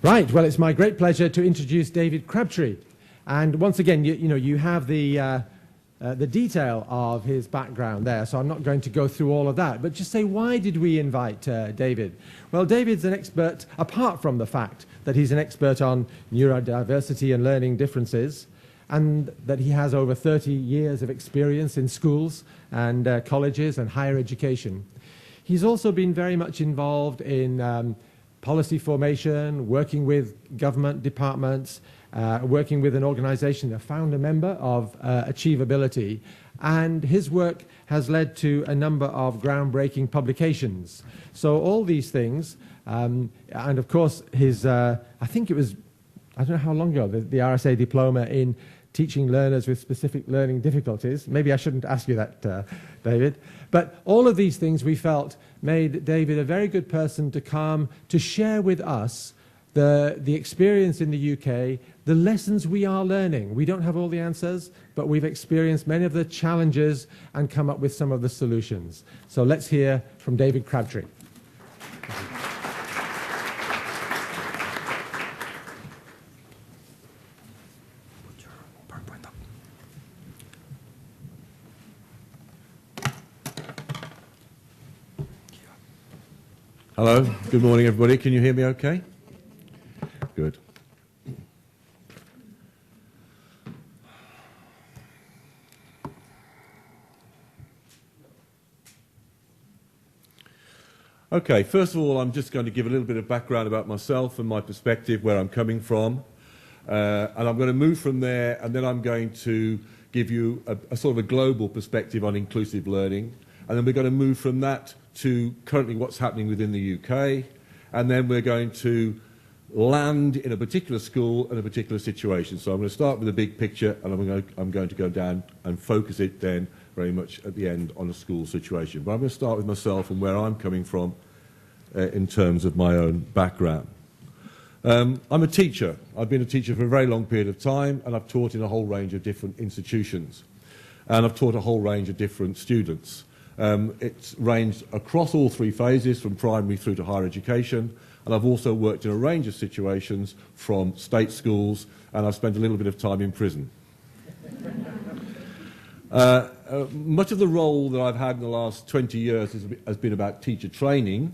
Right, well, it's my great pleasure to introduce David Crabtree. And once again, you have the detail of his background there, so I'm not going to go through all of that. But just say, why did we invite David? Well, David's an expert, apart from the fact that he's an expert on neurodiversity and learning differences, and that he has over 30 years of experience in schools and colleges and higher education. He's also been very much involved in policy formation, working with government departments, working with an organization, a founder member of Achievability, and his work has led to a number of groundbreaking publications. So all these things, and of course his, I think it was, I don't know how long ago, the RSA diploma in teaching learners with specific learning difficulties. Maybe I shouldn't ask you that, David. But all of these things we felt made David a very good person to come to share with us the experience in the UK, the lessons we are learning. We don't have all the answers, but we've experienced many of the challenges and come up with some of the solutions. So let's hear from David Crabtree. Hello, good morning everybody. Can you hear me okay? Good. Okay, first of all, I'm just going to give a little bit of background about myself and my perspective, where I'm coming from. And I'm going to move from there, and then I'm going to give you a sort of a global perspective on inclusive learning. And then we're going to move from that to currently what's happening within the UK, and then we're going to land in a particular school and a particular situation. So I'm going to start with the big picture, and I'm going to go down and focus it then very much at the end on a school situation. But I'm going to start with myself and where I'm coming from in terms of my own background. I'm a teacher. I've been a teacher for a very long period of time, and I've taught in a whole range of different institutions. And I've taught a whole range of different students. It's ranged across all three phases, from primary through to higher education, and I've also worked in a range of situations from state schools, and I've spent a little bit of time in prison. Much of the role that I've had in the last 20 years has been about teacher training,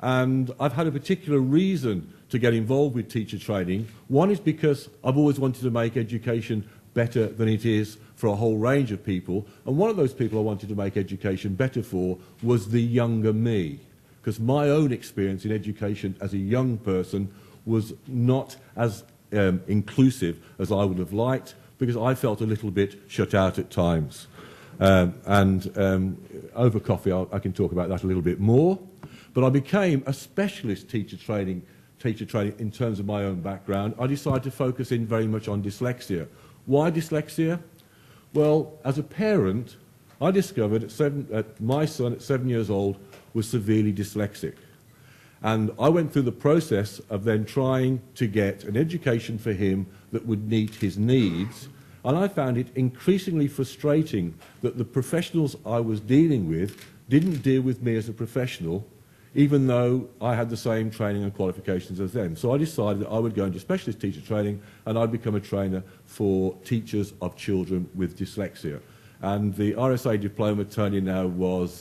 and I've had a particular reason to get involved with teacher training. One is because I've always wanted to make education better than it is for a whole range of people, and one of those people I wanted to make education better for was the younger me, because my own experience in education as a young person was not as inclusive as I would have liked, because I felt a little bit shut out at times. Over coffee I can talk about that a little bit more, but I became a specialist teacher training in terms of my own background. I decided to focus in very much on dyslexia. Why dyslexia? Well, as a parent, I discovered my son at 7 years old was severely dyslexic. And I went through the process of then trying to get an education for him that would meet his needs. And I found it increasingly frustrating that the professionals I was dealing with didn't deal with me as a professional, even though I had the same training and qualifications as them. So I decided that I would go into specialist teacher training, and I'd become a trainer for teachers of children with dyslexia. And the RSA diploma turning now was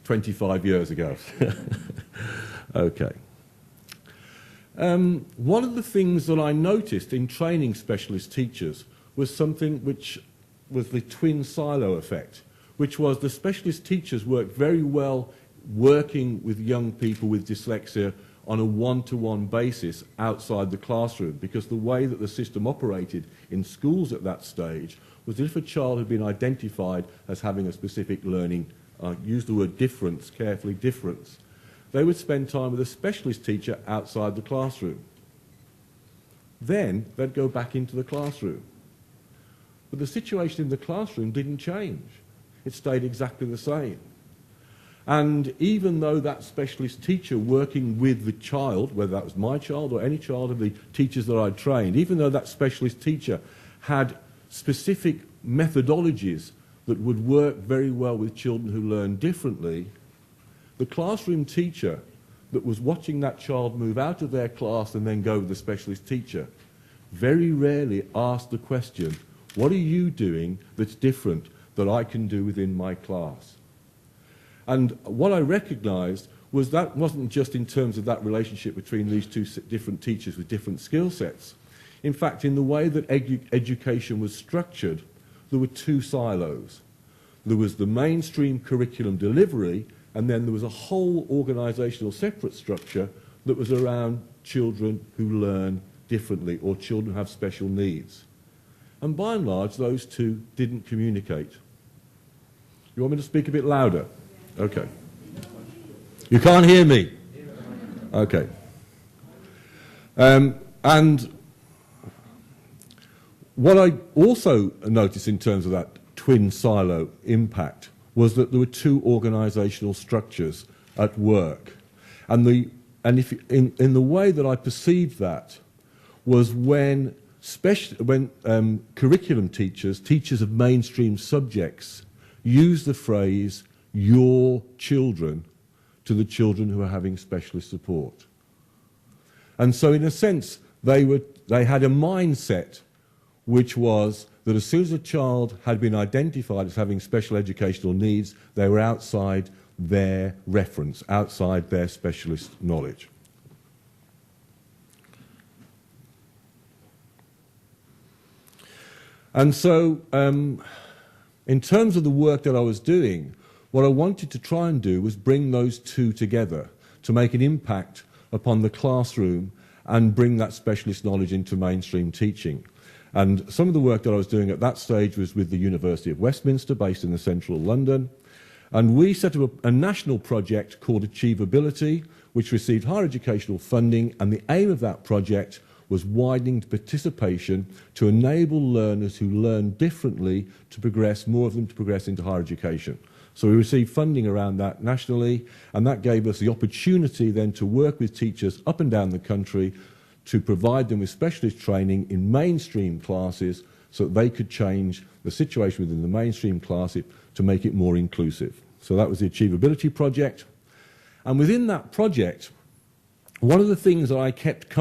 25 years ago. Okay. One of the things that I noticed in training specialist teachers was something which was the twin silo effect, which was the specialist teachers worked very well working with young people with dyslexia on a one-to-one basis outside the classroom, because the way that the system operated in schools at that stage was that if a child had been identified as having a specific learning, use the word difference carefully, difference, they would spend time with a specialist teacher outside the classroom. Then they'd go back into the classroom. But the situation in the classroom didn't change. It stayed exactly the same. And even though that specialist teacher working with the child, whether that was my child or any child of the teachers that I'd trained, even though that specialist teacher had specific methodologies that would work very well with children who learn differently, the classroom teacher that was watching that child move out of their class and then go with the specialist teacher very rarely asked the question, what are you doing that's different that I can do within my class? And what I recognised was that wasn't just in terms of that relationship between these two different teachers with different skill sets. In fact, in the way that education was structured, there were two silos. There was the mainstream curriculum delivery, and then there was a whole organisational separate structure that was around children who learn differently or children who have special needs. And by and large, those two didn't communicate. You want me to speak a bit louder? Okay. You can't hear me? Okay. And what I also noticed in terms of that twin silo impact was that there were two organisational structures at work. And in the way that I perceived that was when curriculum teachers, teachers of mainstream subjects, use the phrase, your children, to the children who are having specialist support. And so in a sense, they had a mindset which was that as soon as a child had been identified as having special educational needs, they were outside their reference, outside their specialist knowledge. And so, in terms of the work that I was doing, what I wanted to try and do was bring those two together to make an impact upon the classroom and bring that specialist knowledge into mainstream teaching. And some of the work that I was doing at that stage was with the University of Westminster, based in the central London. And we set up a national project called Achievability, which received higher educational funding, and the aim of that project was widening participation to enable learners who learn differently to progress, more of them to progress into higher education. So we received funding around that nationally, and that gave us the opportunity then to work with teachers up and down the country to provide them with specialist training in mainstream classes so that they could change the situation within the mainstream class to make it more inclusive. So that was the Achievability project. And within that project, one of the things that I kept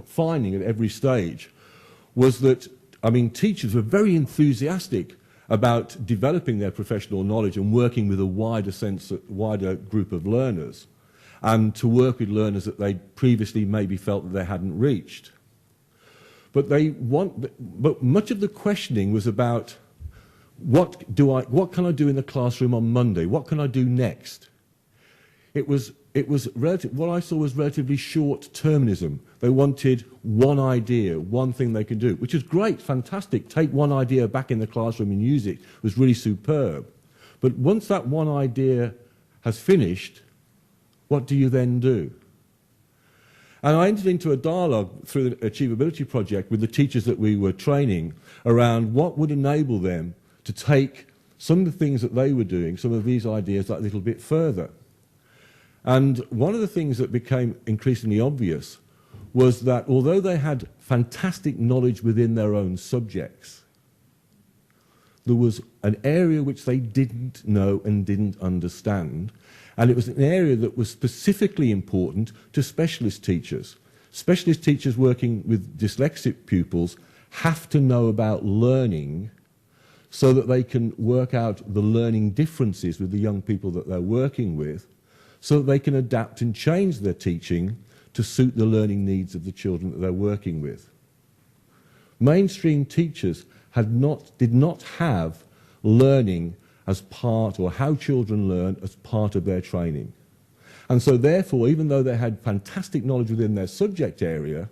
finding at every stage was that, teachers were very enthusiastic about developing their professional knowledge and working with a wider group of learners, and to work with learners that they previously maybe felt that they hadn't reached. But much of the questioning was about what can I do in the classroom on Monday? What can I do next? What I saw was relatively short-termism. They wanted one idea, one thing they could do, which is great, fantastic. Take one idea back in the classroom and use it was really superb. But once that one idea has finished, what do you then do? And I entered into a dialogue through the Achievability project with the teachers that we were training around what would enable them to take some of the things that they were doing, some of these ideas, that little bit further. And one of the things that became increasingly obvious was that although they had fantastic knowledge within their own subjects, there was an area which they didn't know and didn't understand, and it was an area that was specifically important to specialist teachers. Specialist teachers working with dyslexic pupils have to know about learning so that they can work out the learning differences with the young people that they're working with, so that they can adapt and change their teaching to suit the learning needs of the children that they're working with. Mainstream teachers did not have learning as part, or how children learn as part of their training. And so therefore, even though they had fantastic knowledge within their subject area,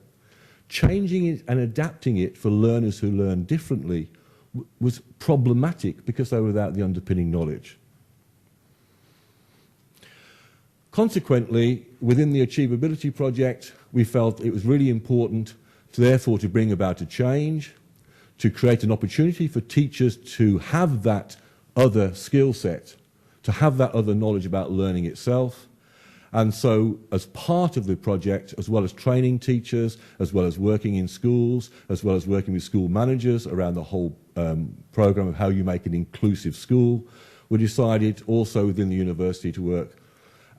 changing it and adapting it for learners who learn differently was problematic because they were without the underpinning knowledge. Consequently, within the Achievability project, we felt it was really important to bring about a change, to create an opportunity for teachers to have that other skill set, to have that other knowledge about learning itself. And so, as part of the project, as well as training teachers, as well as working in schools, as well as working with school managers around the whole program of how you make an inclusive school, we decided also within the university to work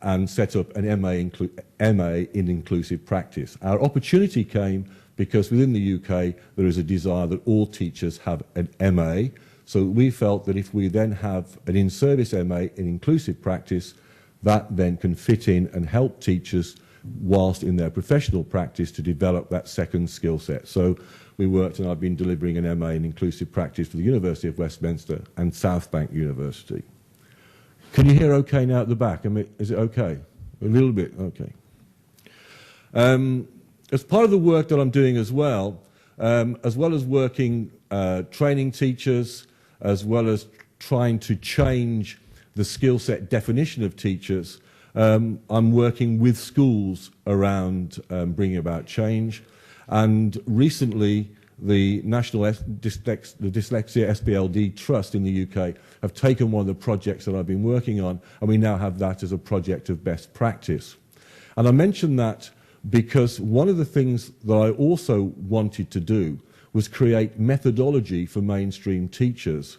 and set up an MA in inclusive practice. Our opportunity came because within the UK there is a desire that all teachers have an MA, so we felt that if we then have an in-service MA in inclusive practice, that then can fit in and help teachers whilst in their professional practice to develop that second skill set. So we worked, and I've been delivering an MA in inclusive practice for the University of Westminster and South Bank University. Can you hear okay now at the back? I mean, is it okay? A little bit, okay. As part of the work that I'm doing as well as working, training teachers, as well as trying to change the skill set definition of teachers, I'm working with schools around bringing about change. And recently, the National Dyslexia SPLD Trust in the UK have taken one of the projects that I've been working on, and we now have that as a project of best practice. And I mention that because one of the things that I also wanted to do was create methodology for mainstream teachers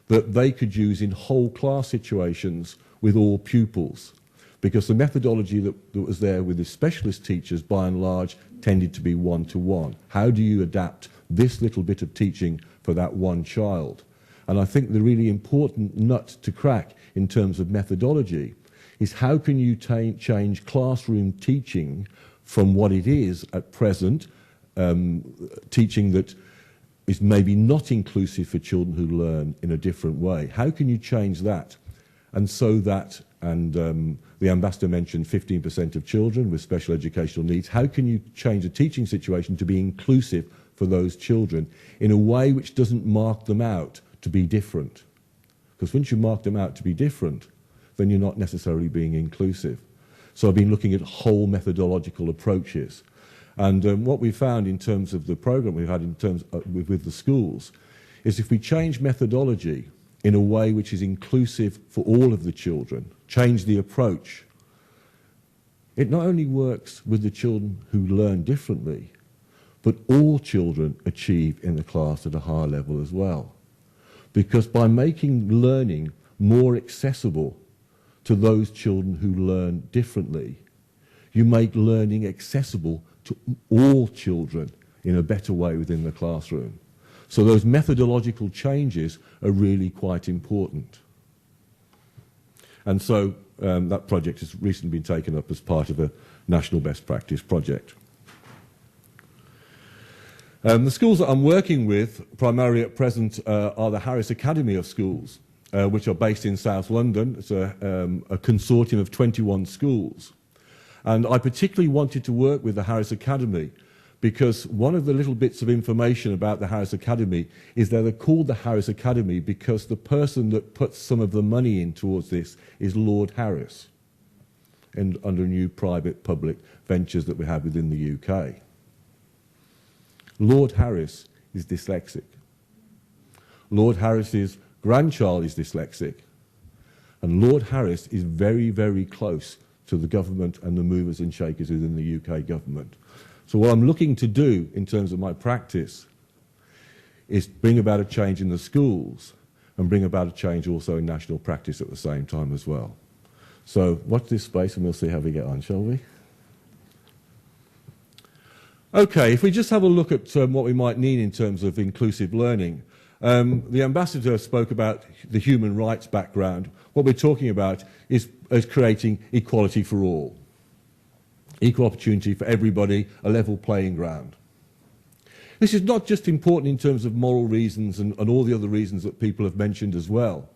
that they could use in whole class situations with all pupils. Because the methodology that was there with the specialist teachers, by and large, tended to be one-to-one. How do you adapt this little bit of teaching for that one child? And I think the really important nut to crack in terms of methodology is how can you change classroom teaching from what it is at present, teaching that is maybe not inclusive for children who learn in a different way. How can you change that? And so that, and the ambassador mentioned 15% of children with special educational needs, how can you change the teaching situation to be inclusive for those children in a way which doesn't mark them out to be different? Because once you mark them out to be different, then you're not necessarily being inclusive. So I've been looking at whole methodological approaches. And what we found in terms of the program we've had in terms with the schools is if we change methodology in a way which is inclusive for all of the children, change the approach, it not only works with the children who learn differently, but all children achieve in the class at a higher level as well. Because by making learning more accessible to those children who learn differently, you make learning accessible to all children in a better way within the classroom. So those methodological changes are really quite important. And so that project has recently been taken up as part of a national best practice project. The schools that I'm working with primarily at present are the Harris Academy of Schools, which are based in South London. It's a consortium of 21 schools. And I particularly wanted to work with the Harris Academy because one of the little bits of information about the Harris Academy is that they're called the Harris Academy because the person that puts some of the money in towards this is Lord Harris, and under new private-public ventures that we have within the UK. Lord Harris is dyslexic. Lord Harris's grandchild is dyslexic. And Lord Harris is very, very close to the government and the movers and shakers within the UK government. So what I'm looking to do in terms of my practice is bring about a change in the schools and bring about a change also in national practice at the same time as well. So watch this space and we'll see how we get on, shall we? Okay, if we just have a look at what we might need in terms of inclusive learning. The ambassador spoke about the human rights background. What we're talking about is creating equality for all. Equal opportunity for everybody, a level playing ground. This is not just important in terms of moral reasons and all the other reasons that people have mentioned as well.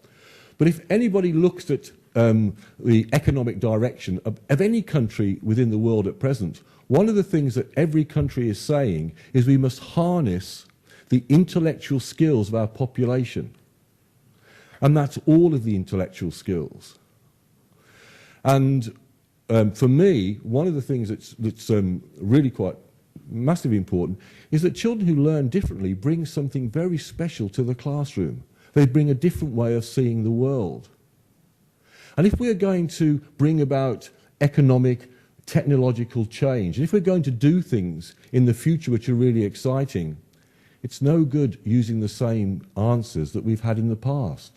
But if anybody looks at the economic direction of any country within the world at present, one of the things that every country is saying is we must harness the intellectual skills of our population. And that's all of the intellectual skills. And for me, one of the things that's really quite massively important is that children who learn differently bring something very special to the classroom. They bring a different way of seeing the world. And if we're going to bring about economic, technological change, and if we're going to do things in the future which are really exciting, it's no good using the same answers that we've had in the past.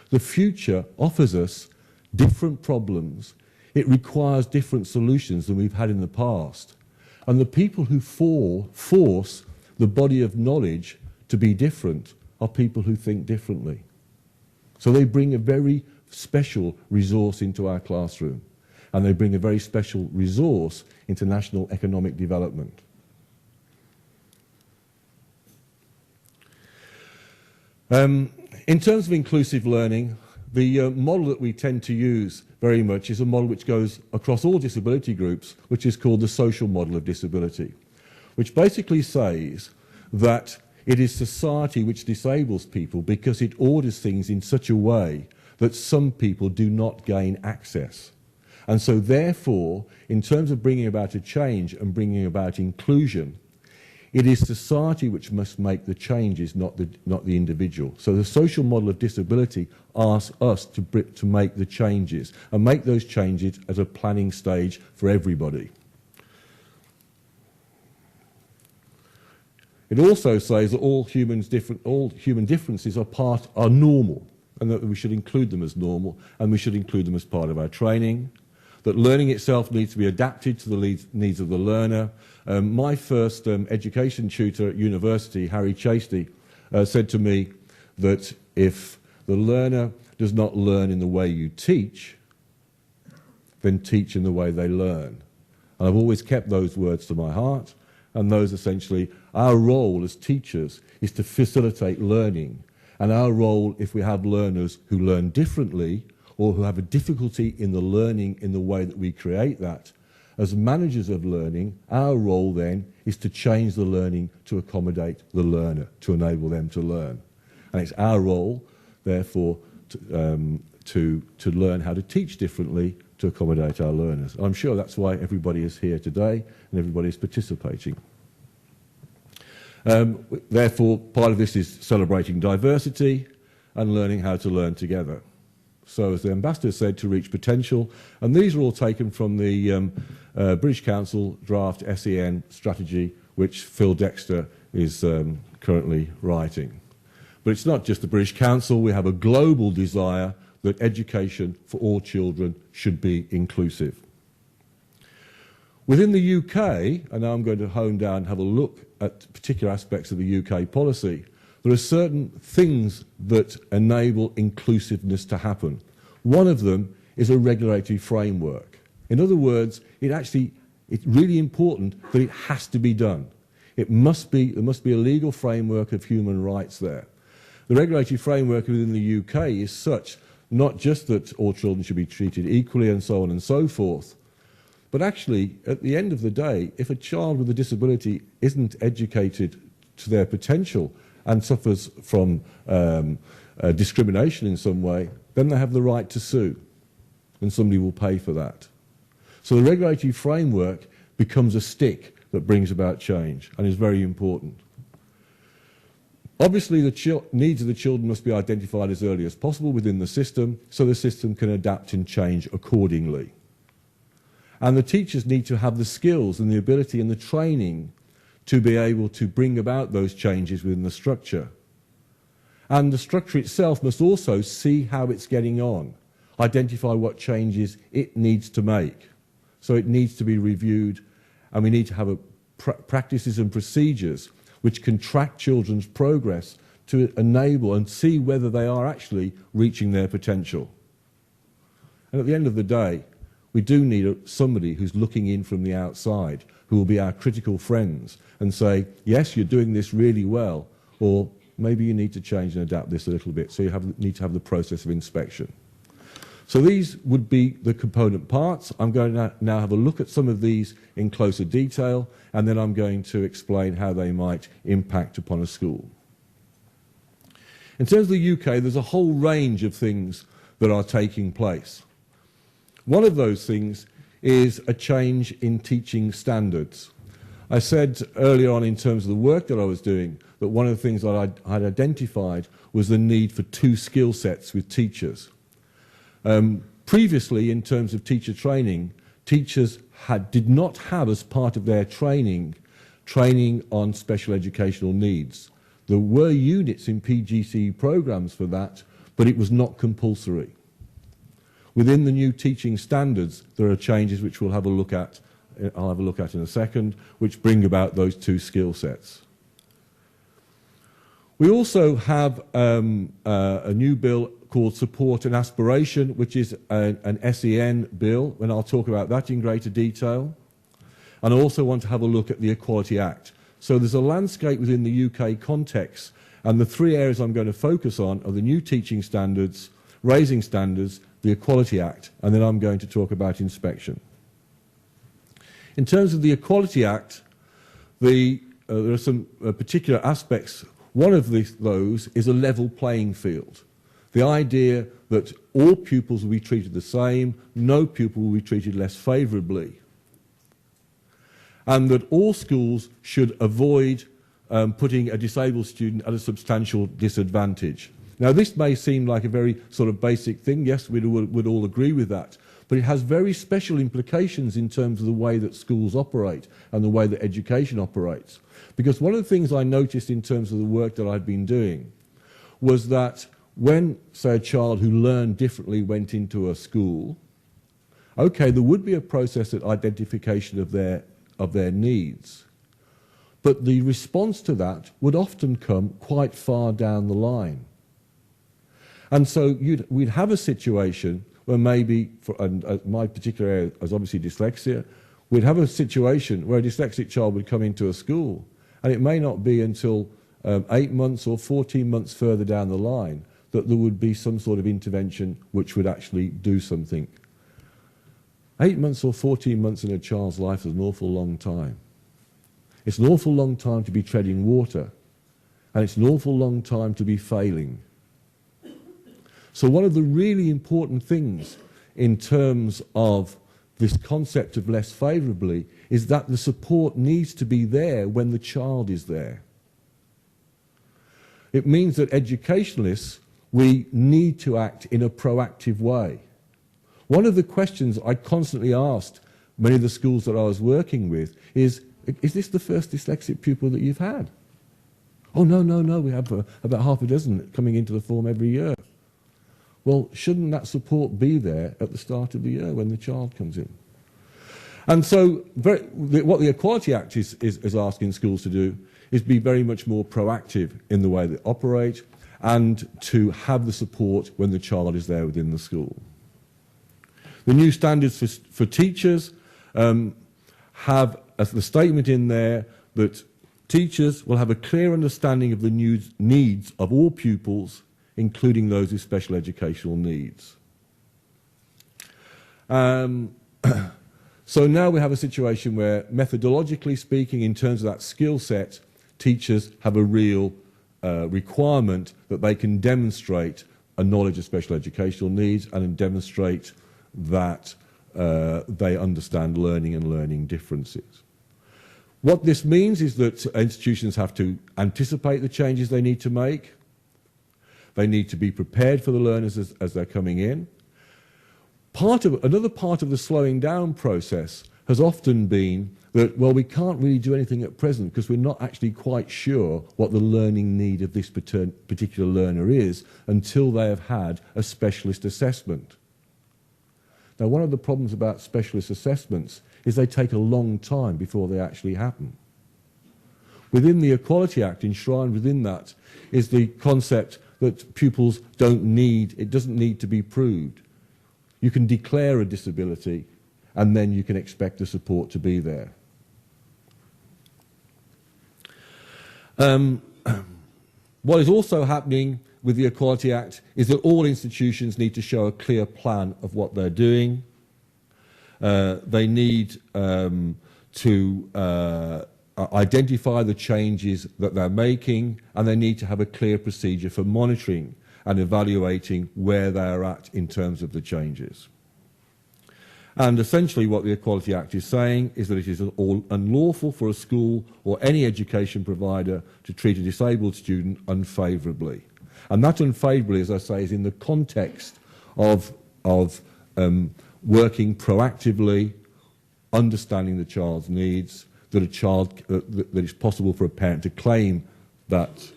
The future offers us different problems It requires different solutions than we've had in the past. And the people who force the body of knowledge to be different are people who think differently. So they bring a very special resource into our classroom, and they bring a very special resource into national economic development. In terms of inclusive learning, the model that we tend to use very much is a model which goes across all disability groups, which is called the social model of disability, which basically says that it is society which disables people because it orders things in such a way that some people do not gain access. And so therefore, in terms of bringing about a change and bringing about inclusion, it is society which must make the changes, not the individual. So the social model of disability asks us to make the changes, and make those changes at a planning stage for everybody. It also says that all human differences are normal, and that we should include them as normal, and we should include them as part of our training. That learning itself needs to be adapted to the needs of the learner. My first education tutor at university, Harry Chasty, said to me that if the learner does not learn in the way you teach, then teach in the way they learn. And I've always kept those words to my heart, and those essentially, our role as teachers is to facilitate learning. And our role, if we have learners who learn differently, or who have a difficulty in the learning in the way that we create that, as managers of learning, our role then is to change the learning to accommodate the learner, to enable them to learn. And it's our role, therefore, to learn how to teach differently to accommodate our learners. I'm sure that's why everybody is here today and everybody is participating. Therefore, part of this is celebrating diversity and learning how to learn together. So, as the Ambassador said, to reach potential. And these are all taken from the British Council draft SEN strategy, which Phil Dexter is currently writing. But it's not just the British Council. We have a global desire that education for all children should be inclusive. Within the UK, and now I'm going to hone down and have a look at particular aspects of the UK policy, there are certain things that enable inclusiveness to happen. One of them is a regulatory framework. In other words, it's really important that it has to be done. There must be a legal framework of human rights there. The regulatory framework within the UK is such, not just that all children should be treated equally and so on and so forth, but actually, at the end of the day, if a child with a disability isn't educated to their potential and suffers from discrimination in some way, then they have the right to sue, and somebody will pay for that. So the regulatory framework becomes a stick that brings about change and is very important. Obviously, the needs of the children must be identified as early as possible within the system, so the system can adapt and change accordingly. And the teachers need to have the skills and the ability and the training to be able to bring about those changes within the structure. And the structure itself must also see how it's getting on, identify what changes it needs to make. So it needs to be reviewed, and we need to have practices and procedures which can track children's progress to enable and see whether they are actually reaching their potential. And at the end of the day, we do need somebody who's looking in from the outside, who will be our critical friends and say, yes, you're doing this really well, or maybe you need to change and adapt this a little bit. So you need to have the process of inspection. So these would be the component parts. I'm going to now have a look at some of these in closer detail, and then I'm going to explain how they might impact upon a school. In terms of the UK, there's a whole range of things that are taking place. One of those things is a change in teaching standards. I said earlier on in terms of the work that I was doing that one of the things that I'd identified was the need for two skill sets with teachers. Previously, in terms of teacher training, teachers did not have as part of their training on special educational needs. There were units in PGCE programs for that, but it was not compulsory. Within the new teaching standards, there are changes which we'll have a look at, I'll have a look at in a second, which bring about those two skill sets. We also have a new bill called Support and Aspiration, which is an SEN bill, and I'll talk about that in greater detail. And I also want to have a look at the Equality Act. So there's a landscape within the UK context, and the three areas I'm going to focus on are the new teaching standards, raising standards, the Equality Act, and then I'm going to talk about inspection. In terms of the Equality Act, there are some particular aspects. One of those is a level playing field. The idea that all pupils will be treated the same, no pupil will be treated less favourably, and that all schools should avoid putting a disabled student at a substantial disadvantage. Now, this may seem like a very sort of basic thing. Yes, we would all agree with that. But it has very special implications in terms of the way that schools operate and the way that education operates. Because one of the things I noticed in terms of the work that I'd been doing was that when, say, a child who learned differently went into a school, okay, there would be a process of identification of their needs. But the response to that would often come quite far down the line. And so we'd have a situation where maybe, my particular area is obviously dyslexia, we'd have a situation where a dyslexic child would come into a school, and it may not be until 8 months or 14 months further down the line that there would be some sort of intervention which would actually do something. 8 months or 14 months in a child's life is an awful long time. It's an awful long time to be treading water, and it's an awful long time to be failing. So one of the really important things in terms of this concept of less favourably is that the support needs to be there when the child is there. It means that educationalists, we need to act in a proactive way. One of the questions I constantly asked many of the schools that I was working with is this the first dyslexic pupil that you've had? Oh, no, we have about half a dozen coming into the form every year. Well, shouldn't that support be there at the start of the year when the child comes in? And so what the Equality Act is asking schools to do is be very much more proactive in the way they operate and to have the support when the child is there within the school. The new standards for teachers have the statement in there that teachers will have a clear understanding of the needs of all pupils, including those with special educational needs. So now we have a situation where, methodologically speaking, in terms of that skill set, teachers have a real requirement that they can demonstrate a knowledge of special educational needs and demonstrate that they understand learning and learning differences. What this means is that institutions have to anticipate the changes they need to make. They need to be prepared for the learners as they're coming in. Another part of the slowing down process has often been that, well, we can't really do anything at present because we're not actually quite sure what the learning need of this particular learner is until they have had a specialist assessment. Now, one of the problems about specialist assessments is they take a long time before they actually happen. Within the Equality Act, enshrined within that, is the concept that pupils it doesn't need to be proved. You can declare a disability and then you can expect the support to be there. What is also happening with the Equality Act is that all institutions need to show a clear plan of what they're doing. They need to identify the changes that they're making, and they need to have a clear procedure for monitoring and evaluating where they're at in terms of the changes. And essentially what the Equality Act is saying is that it is unlawful for a school or any education provider to treat a disabled student unfavourably. And that unfavourably, as I say, is in the context of working proactively, understanding the child's needs, that it's possible for a parent to claim that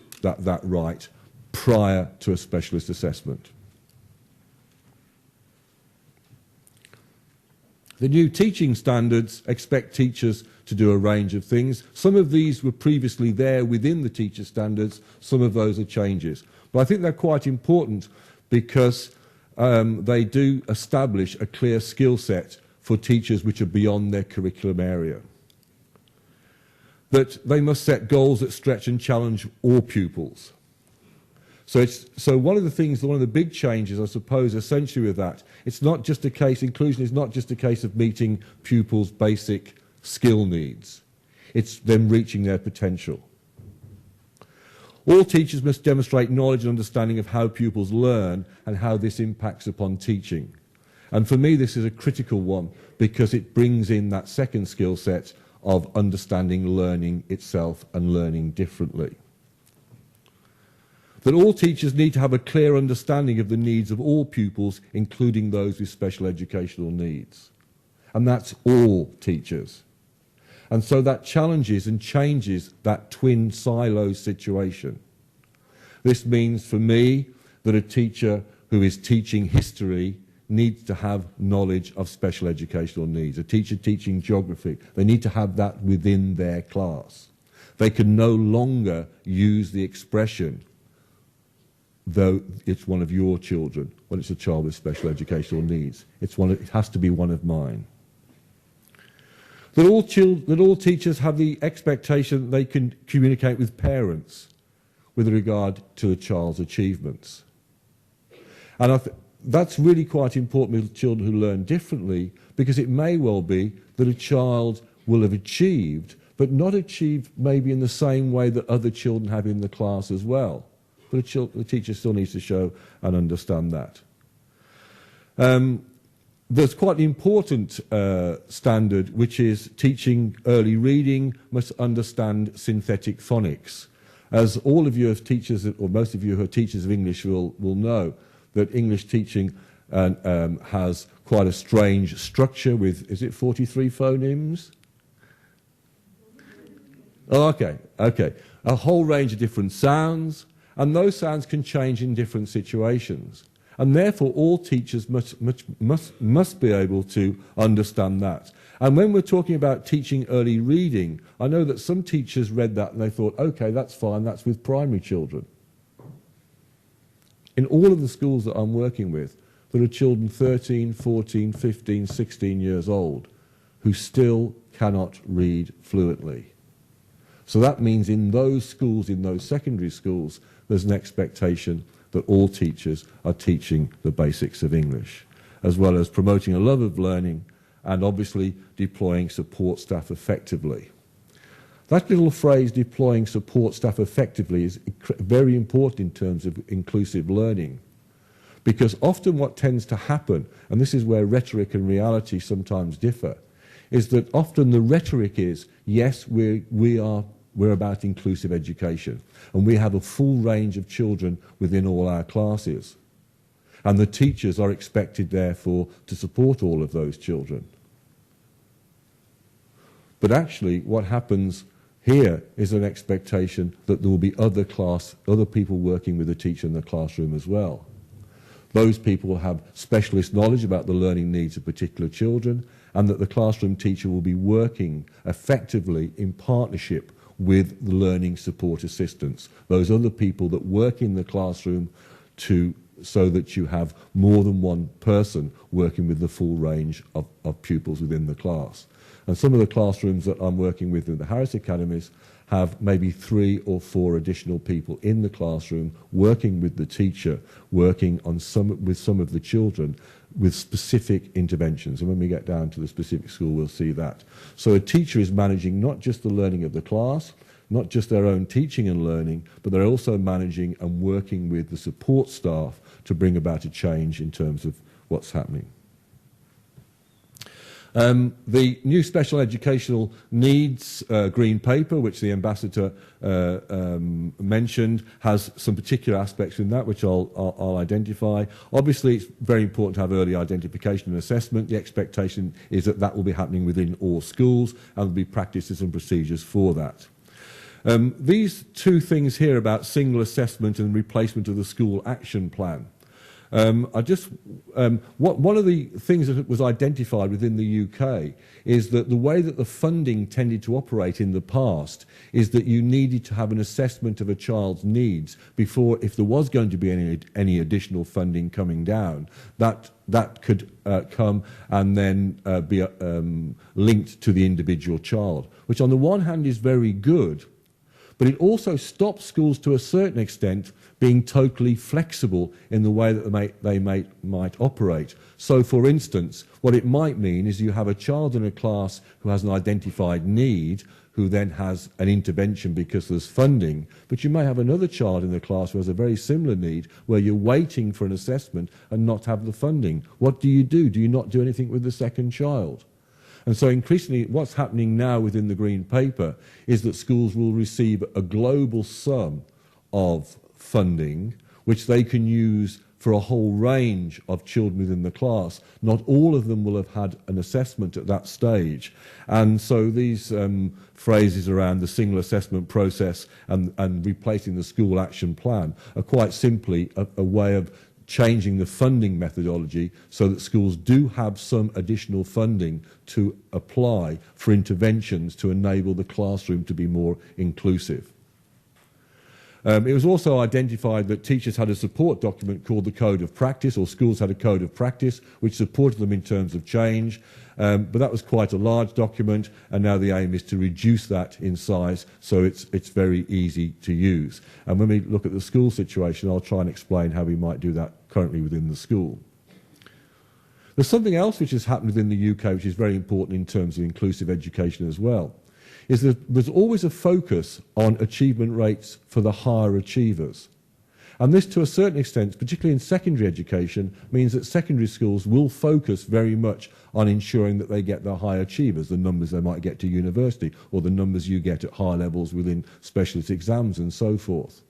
right prior to a specialist assessment. The new teaching standards expect teachers to do a range of things. Some of these were previously there within the teacher standards. Some of those are changes. But I think they're quite important because they do establish a clear skill set for teachers which are beyond their curriculum area. That they must set goals that stretch and challenge all pupils. So one of the big changes, I suppose, essentially with that, it's not just a case, inclusion is not just a case of meeting pupils' basic skill needs. It's them reaching their potential. All teachers must demonstrate knowledge and understanding of how pupils learn and how this impacts upon teaching. And for me, this is a critical one because it brings in that second skill set of understanding learning itself and learning differently. That all teachers need to have a clear understanding of the needs of all pupils, including those with special educational needs. And that's all teachers. And so that challenges and changes that twin silo situation. This means for me that a teacher who is teaching history needs to have knowledge of special educational needs. A teacher teaching geography, they need to have that within their class. They can no longer use the expression, though it's one of your children, when it's a child with special educational needs. It has to be one of mine. That all teachers have the expectation that they can communicate with parents with regard to a child's achievements. And that's really quite important with children who learn differently, because it may well be that a child will have achieved, but not achieved maybe in the same way that other children have in the class as well. But the teacher still needs to show and understand that. There's quite an important standard, which is teaching early reading must understand synthetic phonics. As all of you as teachers, or most of you who are teachers of English will know, that English teaching has quite a strange structure with, is it 43 phonemes? Oh, okay. A whole range of different sounds, and those sounds can change in different situations. And therefore, all teachers must be able to understand that. And when we're talking about teaching early reading, I know that some teachers read that and they thought, okay, that's fine, that's with primary children. In all of the schools that I'm working with, there are children 13, 14, 15, 16 years old who still cannot read fluently. So that means in those schools, in those secondary schools, there's an expectation that all teachers are teaching the basics of English, as well as promoting a love of learning and obviously deploying support staff effectively. That little phrase, deploying support staff effectively, is very important in terms of inclusive learning. Because often what tends to happen, and this is where rhetoric and reality sometimes differ, is that often the rhetoric is, yes, we're about inclusive education, and we have a full range of children within all our classes. And the teachers are expected, therefore, to support all of those children. But actually, what happens here is an expectation that there will be other people working with the teacher in the classroom as well. Those people will have specialist knowledge about the learning needs of particular children, and that the classroom teacher will be working effectively in partnership with the learning support assistants, those other people that work in the classroom, so that you have more than one person working with the full range of pupils within the class. And some of the classrooms that I'm working with in the Harris Academies have maybe 3 or 4 additional people in the classroom working with the teacher, working on with some of the children with specific interventions. And when we get down to the specific school, we'll see that. So a teacher is managing not just the learning of the class, not just their own teaching and learning, but they're also managing and working with the support staff to bring about a change in terms of what's happening. The new special educational needs green paper, which the ambassador mentioned, has some particular aspects in that which I'll identify. Obviously, it's very important to have early identification and assessment. The expectation is that that will be happening within all schools, and there'll be practices and procedures for that. These 2 things here about single assessment and replacement of the school action plan. One of the things that was identified within the UK is that the way that the funding tended to operate in the past is that you needed to have an assessment of a child's needs before, if there was going to be any additional funding coming down, that could come and then be linked to the individual child, which on the one hand is very good, but it also stops schools to a certain extent being totally flexible in the way that they might operate. So, for instance, what it might mean is you have a child in a class who has an identified need, who then has an intervention because there's funding, but you may have another child in the class who has a very similar need, where you're waiting for an assessment and not have the funding. What do? Do you not do anything with the second child? And so increasingly what's happening now within the Green Paper is that schools will receive a global sum of funding which they can use for a whole range of children within the class. Not all of them will have had an assessment at that stage. And so these phrases around the single assessment process and replacing the school action plan are quite simply a way of changing the funding methodology so that schools do have some additional funding to apply for interventions to enable the classroom to be more inclusive. It was also identified that teachers had a support document called the Code of Practice, or schools had a Code of Practice, which supported them in terms of change. But that was quite a large document, and now the aim is to reduce that in size so it's very easy to use. And when we look at the school situation, I'll try and explain how we might do that currently within the school. There's something else which has happened within the UK which is very important in terms of inclusive education as well, is that there's always a focus on achievement rates for the higher achievers. And this, to a certain extent, particularly in secondary education, means that secondary schools will focus very much on ensuring that they get the high achievers, the numbers they might get to university, or the numbers you get at higher levels within specialist exams and so forth.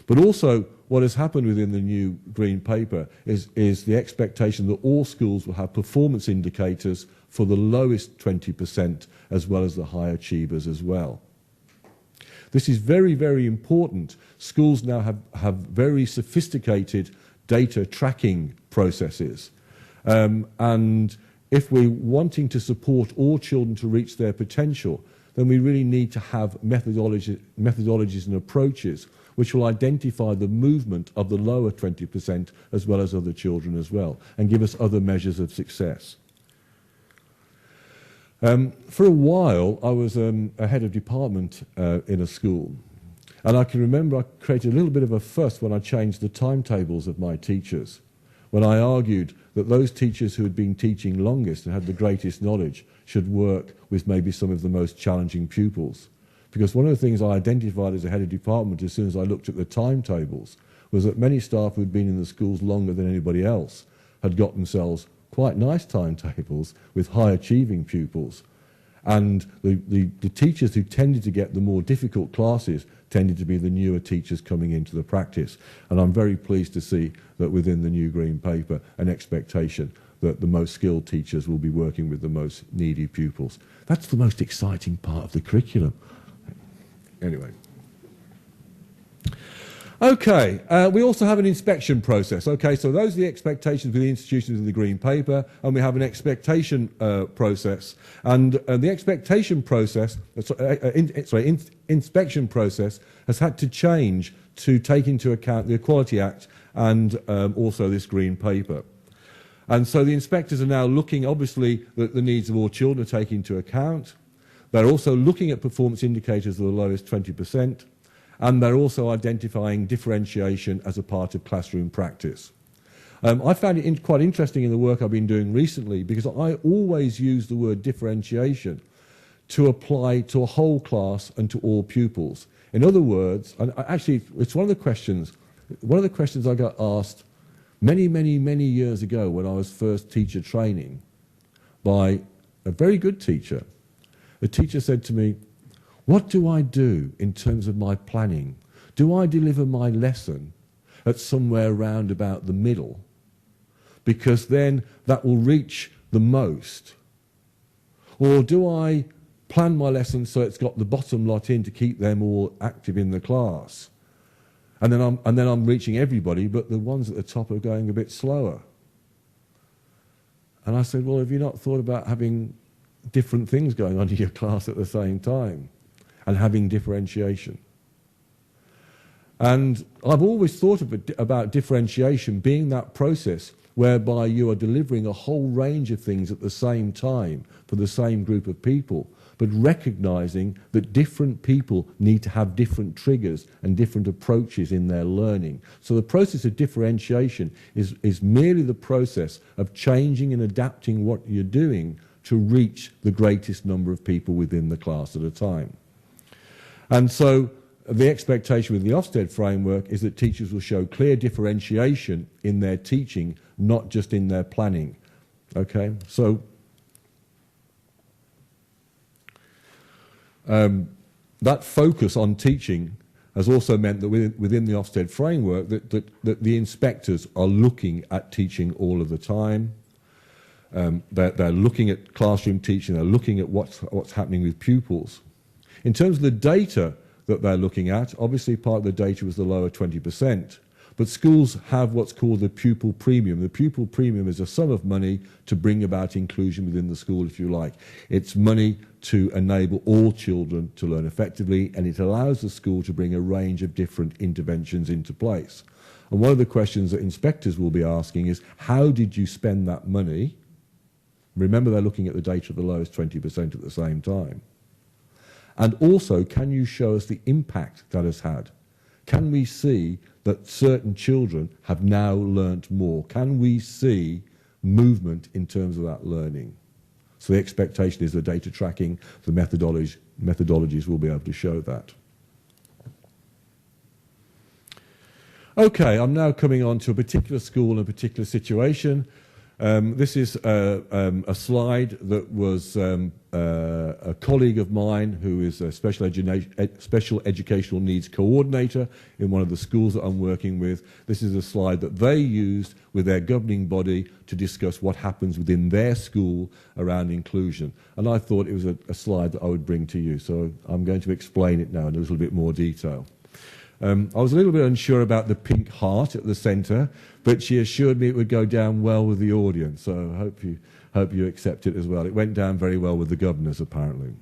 But also, what has happened within the new Green Paper is the expectation that all schools will have performance indicators for the lowest 20% as well as the high achievers as well. This is very, very important. Schools now have very sophisticated data tracking processes. And if we're wanting to support all children to reach their potential, then we really need to have methodologies and approaches which will identify the movement of the lower 20% as well as other children as well, and give us other measures of success. For a while, I was a head of department in a school, and I can remember I created a little bit of a fuss when I changed the timetables of my teachers, when I argued that those teachers who had been teaching longest and had the greatest knowledge should work with maybe some of the most challenging pupils. Because one of the things I identified as a head of department as soon as I looked at the timetables was that many staff who had been in the schools longer than anybody else had got themselves quite nice timetables with high achieving pupils. And the teachers who tended to get the more difficult classes tended to be the newer teachers coming into the practice. And I'm very pleased to see that within the new Green Paper, an expectation that the most skilled teachers will be working with the most needy pupils. That's the most exciting part of the curriculum. Anyway. Okay, we also have an inspection process. Okay, so those are the expectations with the institutions in the Green Paper, and we have an expectation process. And the expectation process, inspection process has had to change to take into account the Equality Act and also this Green Paper. And so the inspectors are now looking, obviously, that the needs of all children are taken into account. They're also looking at performance indicators of the lowest 20%. And they're also identifying differentiation as a part of classroom practice. I found it quite interesting in the work I've been doing recently, because I always use the word differentiation to apply to a whole class and to all pupils. In other words, and actually it's one of the questions I got asked many, many, many years ago when I was first teacher training by a very good teacher. The teacher said to me, "What do I do in terms of my planning? Do I deliver my lesson at somewhere round about the middle? Because then that will reach the most. Or do I plan my lesson so it's got the bottom lot in to keep them all active in the class?" And then I'm reaching everybody, but the ones at the top are going a bit slower. And I said, well, have you not thought about having different things going on in your class at the same time and having differentiation? And I've always thought about differentiation being that process whereby you are delivering a whole range of things at the same time for the same group of people, but recognizing that different people need to have different triggers and different approaches in their learning. So the process of differentiation is merely the process of changing and adapting what you're doing to reach the greatest number of people within the class at a time. And so the expectation with the Ofsted framework is that teachers will show clear differentiation in their teaching, not just in their planning. Okay, so that focus on teaching has also meant that within the Ofsted framework that the inspectors are looking at teaching all of the time. They're looking at classroom teaching, they're looking at what's happening with pupils. In terms of the data that they're looking at, obviously part of the data was the lower 20%, but schools have what's called the pupil premium. The pupil premium is a sum of money to bring about inclusion within the school, if you like. It's money to enable all children to learn effectively, and it allows the school to bring a range of different interventions into place. And one of the questions that inspectors will be asking is, how did you spend that money? Remember, they're looking at the data of the lowest 20% at the same time. And also, can you show us the impact that has had? Can we see that certain children have now learnt more? Can we see movement in terms of that learning? So the expectation is the data tracking, the methodologies will be able to show that. Okay, I'm now coming on to a particular school and a particular situation. This is a slide that was a colleague of mine who is a special educational needs coordinator in one of the schools that I'm working with. This is a slide that they used with their governing body to discuss what happens within their school around inclusion. And I thought it was a slide that I would bring to you. So I'm going to explain it now in a little bit more detail. I was a little bit unsure about the pink heart at the centre, but she assured me it would go down well with the audience, so I hope you accept it as well. It went down very well with the governors, apparently.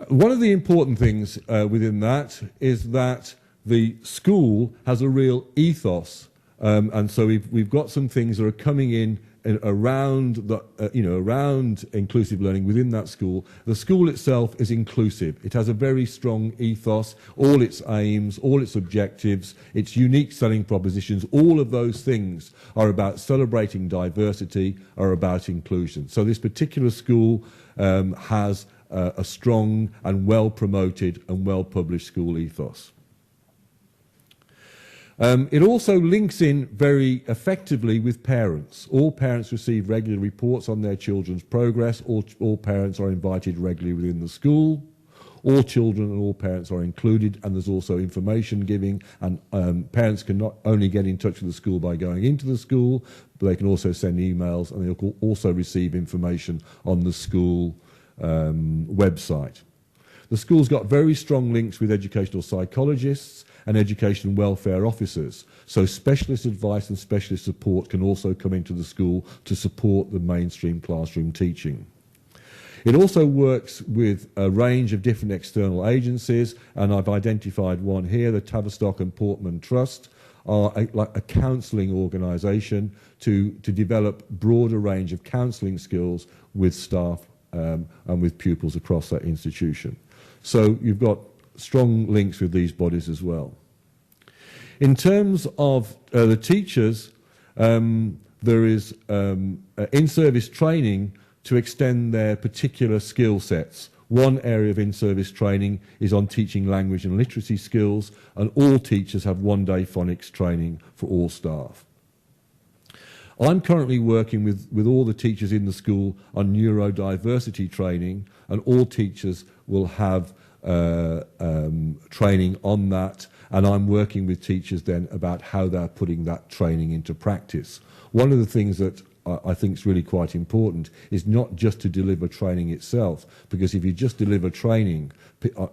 One of the important things within that is that the school has a real ethos, and so we've got some things that are coming in around around inclusive learning within that school. The school itself is inclusive. It has a very strong ethos, all its aims, all its objectives, its unique selling propositions, all of those things are about celebrating diversity, are about inclusion. So this particular school has a strong and well promoted and well published school ethos. It also links in very effectively with parents. All parents receive regular reports on their children's progress. All parents are invited regularly within the school. All children and all parents are included, and there's also information giving, and parents can not only get in touch with the school by going into the school, but they can also send emails, and they'll also receive information on the school website. The school's got very strong links with educational psychologists and education welfare officers. So specialist advice and specialist support can also come into the school to support the mainstream classroom teaching. It also works with a range of different external agencies, and I've identified one here, the Tavistock and Portman Trust are like a counselling organisation to develop broader range of counselling skills with staff and with pupils across that institution. So you've got strong links with these bodies as well. In terms of the teachers, there is in-service training to extend their particular skill sets. One area of in-service training is on teaching language and literacy skills, and all teachers have one-day phonics training for all staff. I'm currently working with all the teachers in the school on neurodiversity training, and all teachers will have training on that, and I'm working with teachers then about how they're putting that training into practice. One of the things that I think is really quite important is not just to deliver training itself, because if you just deliver training,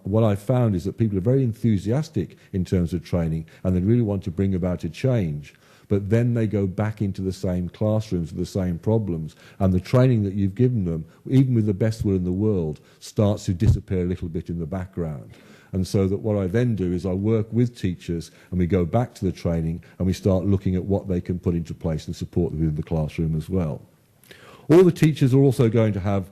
what I found is that people are very enthusiastic in terms of training and they really want to bring about a change, but then they go back into the same classrooms with the same problems, and the training that you've given them, even with the best will in the world, starts to disappear a little bit in the background. And so that what I then do is I work with teachers and we go back to the training and we start looking at what they can put into place and support them within the classroom as well. All the teachers are also going to have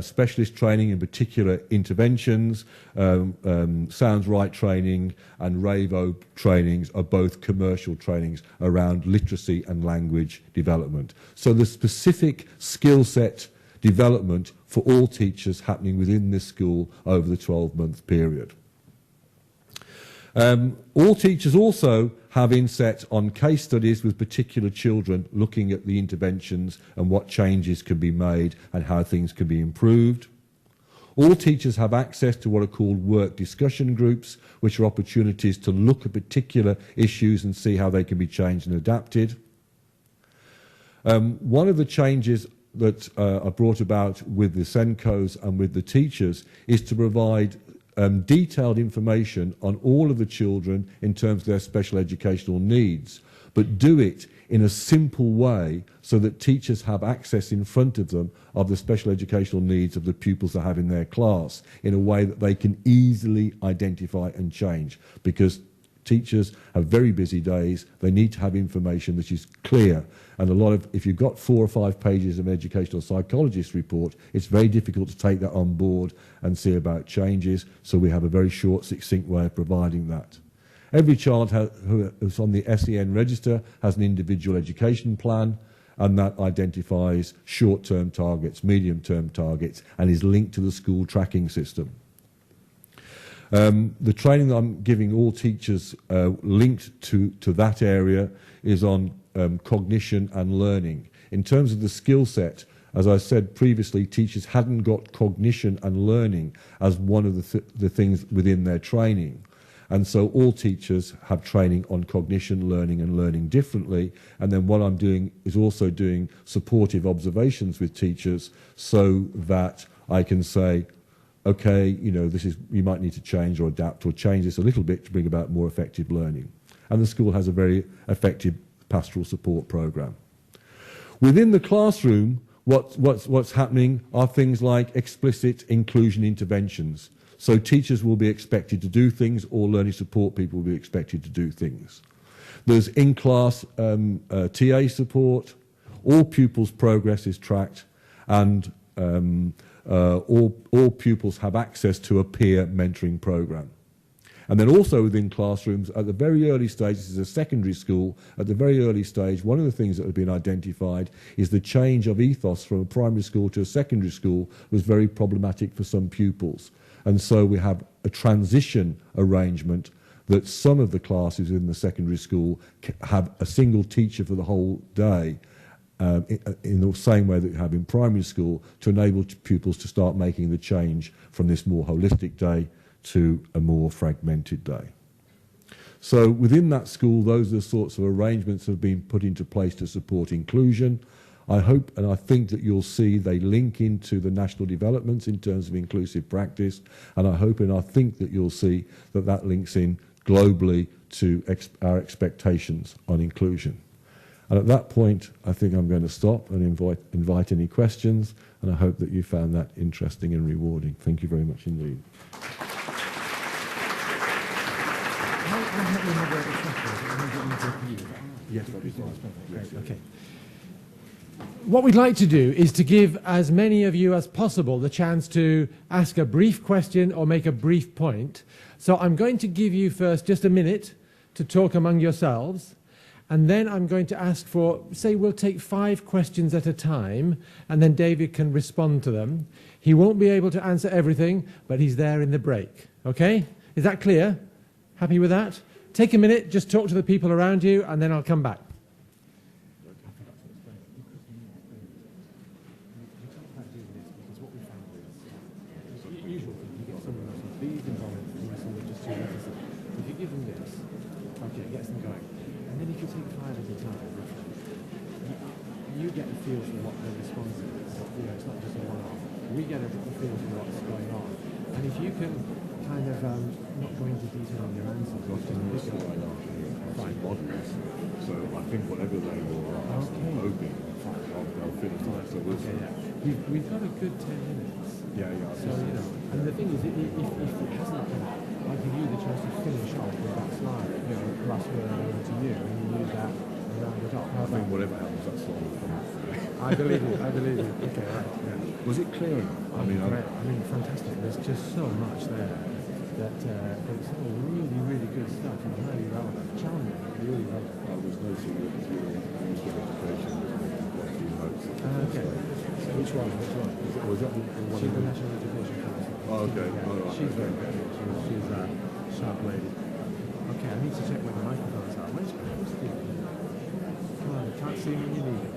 specialist training, in particular interventions. Sounds Right training and RAVO trainings are both commercial trainings around literacy and language development. So the specific skill set development for all teachers happening within this school over the 12-month period. All teachers also have inset on case studies with particular children, looking at the interventions and what changes can be made and how things can be improved. All teachers have access to what are called work discussion groups, which are opportunities to look at particular issues and see how they can be changed and adapted. One of the changes that are brought about with the SENCOs and with the teachers is to provide detailed information on all of the children in terms of their special educational needs, but do it in a simple way so that teachers have access in front of them of the special educational needs of the pupils they have in their class in a way that they can easily identify and change, because teachers have very busy days. They need to have information that is clear. And if you've got 4 or 5 pages of an educational psychologist report, it's very difficult to take that on board and see about changes. So we have a very short, succinct way of providing that. Every child who's on the SEN register has an individual education plan, and that identifies short-term targets, medium-term targets, and is linked to the school tracking system. The training that I'm giving all teachers linked to that area is on cognition and learning. In terms of the skill set, as I said previously, teachers hadn't got cognition and learning as one of the things within their training. And so all teachers have training on cognition, learning and learning differently. And then what I'm doing is also doing supportive observations with teachers so that I can say, okay, you might need to change or adapt or change this a little bit to bring about more effective learning. And the school has a very effective pastoral support program. Within the classroom, what's happening are things like explicit inclusion interventions. So teachers will be expected to do things, or learning support people will be expected to do things. There's in-class TA support, all pupils' progress is tracked, and all pupils have access to a peer mentoring program. And then also within classrooms, at the very early stage, this is a secondary school, at the very early stage, one of the things that have been identified is the change of ethos from a primary school to a secondary school was very problematic for some pupils. And so we have a transition arrangement that some of the classes in the secondary school have a single teacher for the whole day, in the same way that you have in primary school, to enable pupils to start making the change from this more holistic day to a more fragmented day. So within that school, those are the sorts of arrangements that have been put into place to support inclusion. I hope and I think that you'll see they link into the national developments in terms of inclusive practice, and I hope and I think that you'll see that that links in globally to our expectations on inclusion. And at that point, I think I'm going to stop and invite any questions, and I hope that you found that interesting and rewarding. Thank you very much indeed. Yes, okay. What we'd like to do is to give as many of you as possible the chance to ask a brief question or make a brief point. So I'm going to give you first just a minute to talk among yourselves, and then I'm going to ask for, say, we'll take 5 questions at a time, and then David can respond to them. He won't be able to answer everything, but he's there in the break. Okay? Is that clear? Happy with that? Take a minute, just talk to the people around you, and then I'll come back. You get feel for what the response is. You know, it's not just a one-off. We get a feel for what's going on. And if you can kind of not go into detail on your answers, often you just Fine. Models. So I think whatever they will ask, I'm hoping they'll finish that. So we'll see. We've got a good 10 minutes. Yeah. So, you know, and the thing is, if it hasn't come, I'll give you the chance to finish off with that slide, you know, last word over to you, and you use that and round it off. I think whatever happens, that slide will come out. I believe you. Okay, right. Yeah. Was it clear enough? I mean, fantastic. There's just so much there that it's all really, really good stuff and highly relevant. Charming, really relevant. There's no secret to Minister of Education. Okay. So which one? Was that the one? She's the National Education Council. Oh, okay. Yeah, All right. she's very good. She's a sharp lady. Okay, I need to check where the microphones are. Where's Steve? Come on, I can't see when you need it.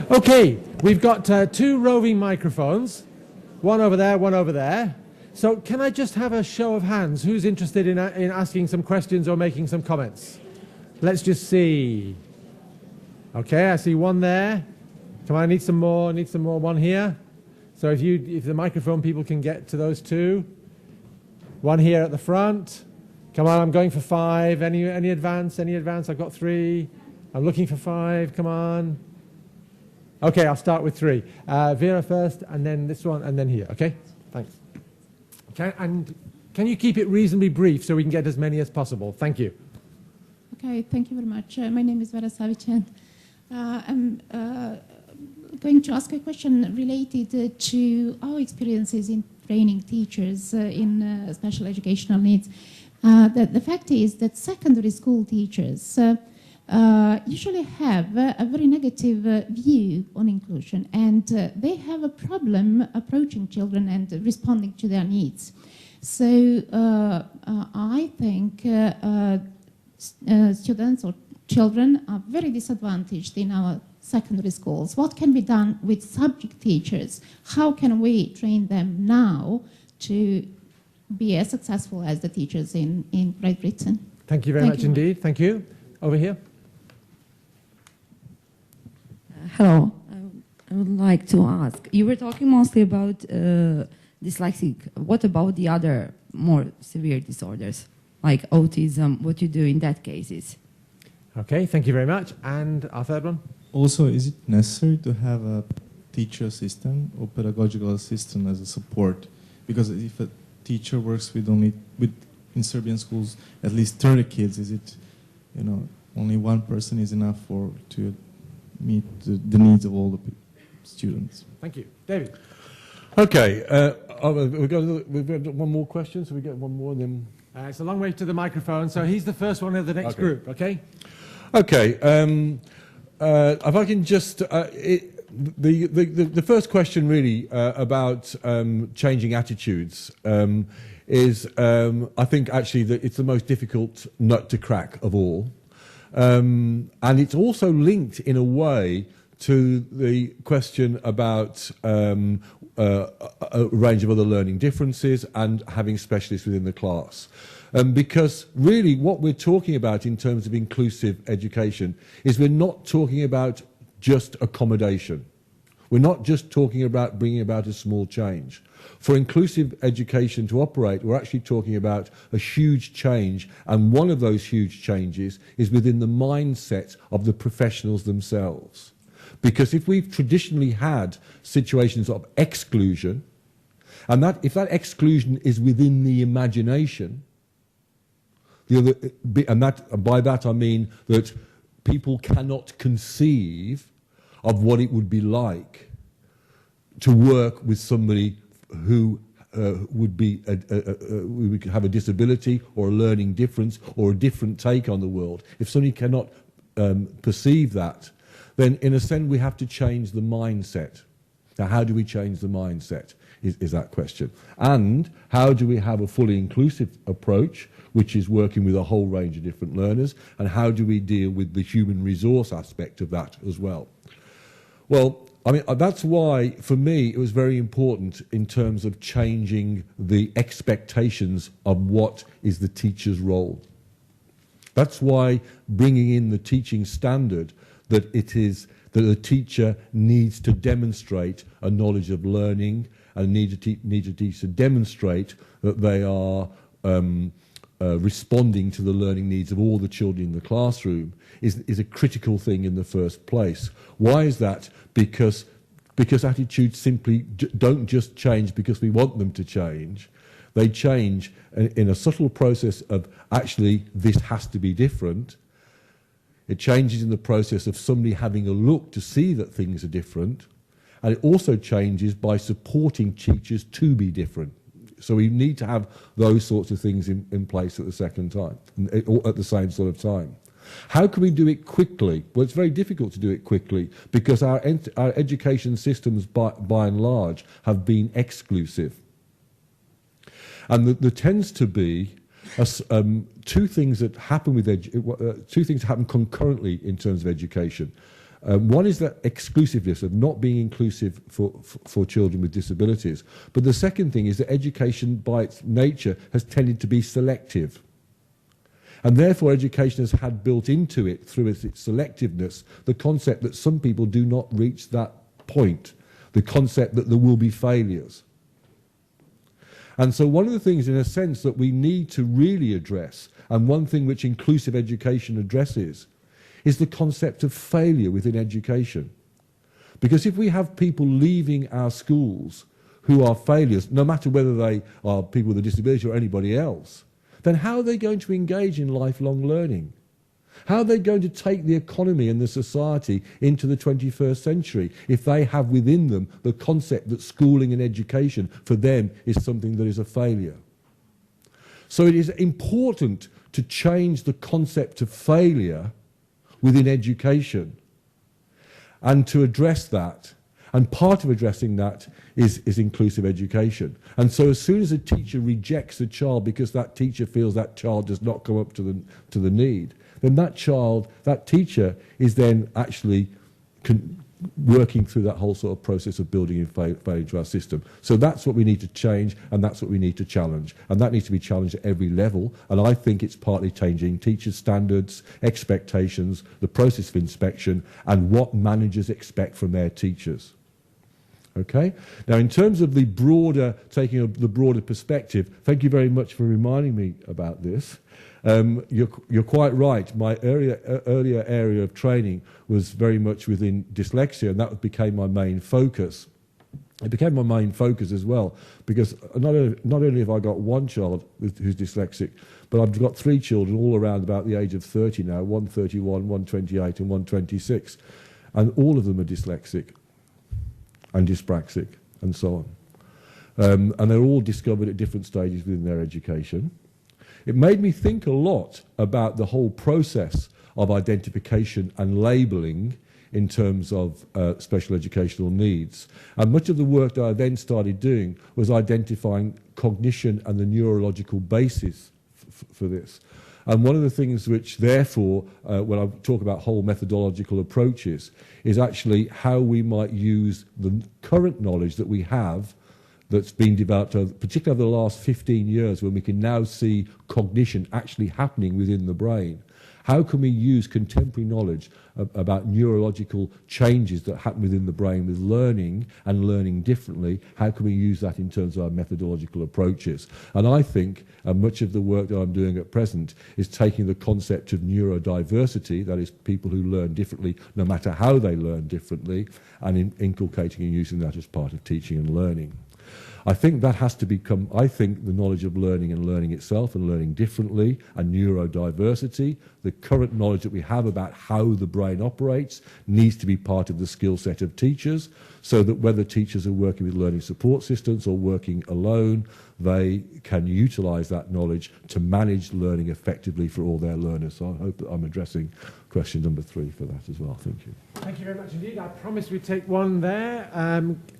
Okay, we've got two roving microphones, one over there, one over there. So can I just have a show of hands? Who's interested in asking some questions or making some comments? Let's just see. Okay, I see one there. Come on, I need some more, one here. So if the microphone people can get to those two. One here at the front. Come on, I'm going for 5. Any advance? I've got 3. I'm looking for 5, come on. Okay, I'll start with 3. Vera first, and then this one, and then here. Okay, thanks. And can you keep it reasonably brief so we can get as many as possible? Thank you. Okay, thank you very much. My name is Vera Savic, and I'm going to ask a question related to our experiences in training teachers in special educational needs. The fact is that secondary school teachers usually have a very negative view on inclusion, and they have a problem approaching children and responding to their needs. So I think students or children are very disadvantaged in our secondary schools. What can be done with subject teachers? How can we train them now to be as successful as the teachers in Great Britain? Thank you very much indeed. Thank you. Over here. Hello. I would like to ask, you were talking mostly about dyslexic. What about the other more severe disorders, like autism? What you do in that cases? Okay, thank you very much. And our third one? Also, is it necessary to have a teacher assistant or pedagogical assistant as a support? Because if a teacher works with in Serbian schools at least 30 kids, is it, only one person is enough to meet the needs of all the students? Thank you. David. Okay, we've got one more question, so we get one more and then... It's a long way to the microphone, so he's the first one of the next group, okay? Okay, if I can just... the first question really about changing attitudes is, I think, actually, that it's the most difficult nut to crack of all. And it's also linked in a way to the question about a range of other learning differences and having specialists within the class. Because really what we're talking about in terms of inclusive education is we're not talking about just accommodation. We're not just talking about bringing about a small change. For inclusive education to operate, we're actually talking about a huge change, and one of those huge changes is within the mindset of the professionals themselves. Because if we've traditionally had situations of exclusion, and if that exclusion is within the imagination, by that I mean that people cannot conceive of what it would be like to work with somebody who would have a disability or a learning difference or a different take on the world. If somebody cannot perceive that, then in a sense we have to change the mindset. Now, how do we change the mindset is that question. And how do we have a fully inclusive approach, which is working with a whole range of different learners, and how do we deal with the human resource aspect of that as well? Well, I mean, that's why, for me, it was very important in terms of changing the expectations of what is the teacher's role. That's why bringing in the teaching standard, that it is that the teacher needs to demonstrate a knowledge of learning and need a teacher to demonstrate that they are responding to the learning needs of all the children in the classroom is a critical thing in the first place. Why is that? Because attitudes simply don't just change because we want them to change. They change in a subtle process of actually this has to be different. It changes in the process of somebody having a look to see that things are different. And it also changes by supporting teachers to be different. So we need to have those sorts of things in place at the second time, or at the same sort of time. How can we do it quickly? Well, it's very difficult to do it quickly because our education systems, by and large, have been exclusive. And there tends to be two things that happen two things happen concurrently in terms of education. One is that exclusiveness of not being inclusive for children with disabilities. But the second thing is that education by its nature has tended to be selective. And therefore education has had built into it, through its selectiveness, the concept that some people do not reach that point, the concept that there will be failures. And so one of the things, in a sense, that we need to really address, and one thing which inclusive education addresses, is the concept of failure within education. Because if we have people leaving our schools who are failures, no matter whether they are people with a disability or anybody else, then how are they going to engage in lifelong learning? How are they going to take the economy and the society into the 21st century if they have within them the concept that schooling and education for them is something that is a failure? So it is important to change the concept of failure within education and to address that. And part of addressing that is inclusive education. And so as soon as a teacher rejects a child because that teacher feels that child does not come up to the need, then that teacher is then actually working through that whole sort of process of building in failure to our system. So that's what we need to change, and that's what we need to challenge. And that needs to be challenged at every level. And I think it's partly changing teachers' standards, expectations, the process of inspection, and what managers expect from their teachers. Okay? Now, in terms of the broader, taking the broader perspective, thank you very much for reminding me about this. You're quite right. My earlier area of training was very much within dyslexia, and that became my main focus. It became my main focus as well, because not only have I got one child who's dyslexic, but I've got 3 children all around about the age of 30 now, 131, 128 and 126, and all of them are dyslexic and dyspraxic and so on. And they're all discovered at different stages within their education. It made me think a lot about the whole process of identification and labelling in terms of special educational needs. And much of the work that I then started doing was identifying cognition and the neurological basis for this. And one of the things which, therefore, when I talk about whole methodological approaches, is actually how we might use the current knowledge that we have that's been developed, particularly over the last 15 years, when we can now see cognition actually happening within the brain. How can we use contemporary knowledge about neurological changes that happen within the brain with learning and learning differently? How can we use that in terms of our methodological approaches? And I think much of the work that I'm doing at present is taking the concept of neurodiversity, that is people who learn differently no matter how they learn differently, and inculcating and using that as part of teaching and learning. I think that has to become, I think the knowledge of learning and learning itself and learning differently and neurodiversity, the current knowledge that we have about how the brain operates needs to be part of the skill set of teachers, so that whether teachers are working with learning support systems or working alone, they can utilise that knowledge to manage learning effectively for all their learners. So I hope that I'm addressing question number 3 for that as well. Thank you. Thank you very much indeed. I promise we'd take one there.